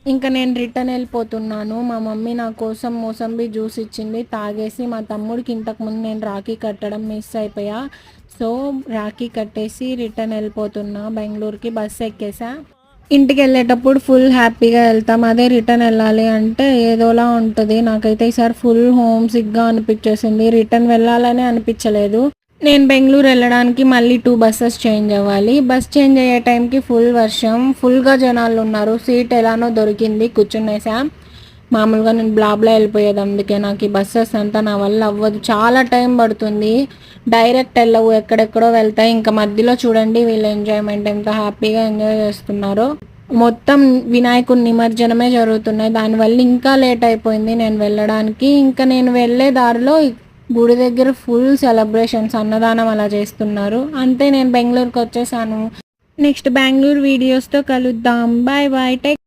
ఇంకా నేను రిటర్న్ వెళ్ళిపోతున్నాను. మా మమ్మీ నా కోసం మోసంబి జ్యూస్ ఇచ్చింది. తాగేసి మా తమ్ముడికి ఇంతకుముందు నేను రాఖీ కట్టడం మిస్ అయిపోయా. సో రాఖీ కట్టేసి రిటర్న్ వెళ్ళిపోతున్నా బెంగళూరుకి. బస్సు ఎక్కేసా. ఇంటికి వెళ్ళేటప్పుడు ఫుల్ హ్యాపీగా వెళ్తాం. అదే రిటర్న్ వెళ్ళాలి అంటే ఏదోలా ఉంటుంది. నాకైతే ఈసారి ఫుల్ హోమ్ సిక్గా అనిపించేసింది. రిటర్న్ వెళ్ళాలనే అనిపించలేదు. నేను బెంగళూరు వెళ్ళడానికి మళ్ళీ 2 బస్సెస్ చేంజ్ అవ్వాలి. బస్ చేంజ్ అయ్యే టైంకి ఫుల్ వర్షం, ఫుల్గా జనాలు ఉన్నారు. సీట్ ఎలానో దొరికింది, కూర్చునేసా. మామూలుగా నేను బ్లాబ్లా వెళ్ళిపోయేది, అందుకే నాకు ఈ బస్సెస్ అంతా నా వల్ల అవ్వదు. చాలా టైం పడుతుంది. డైరెక్ట్ వెళ్ళవు, ఎక్కడెక్కడో వెళ్తాయి. ఇంకా మధ్యలో చూడండి వీళ్ళ ఎంజాయ్మెంట్ ఎంత హ్యాపీగా ఎంజాయ్ చేస్తున్నారో. మొత్తం వినాయకుడి నిమజ్జనమే జరుగుతున్నాయి. దానివల్ల ఇంకా లేట్ అయిపోయింది నేను వెళ్ళడానికి. ఇంకా నేను వెళ్ళే దారిలో గుడి దగ్గర ఫుల్ సెలబ్రేషన్స్, అన్నదానం అలా చేస్తున్నారు. అంతే, నేను బెంగళూరుకి వచ్చేసాను. నెక్స్ట్ బెంగళూరు వీడియోస్తో కలుద్దాం. Bye bye, take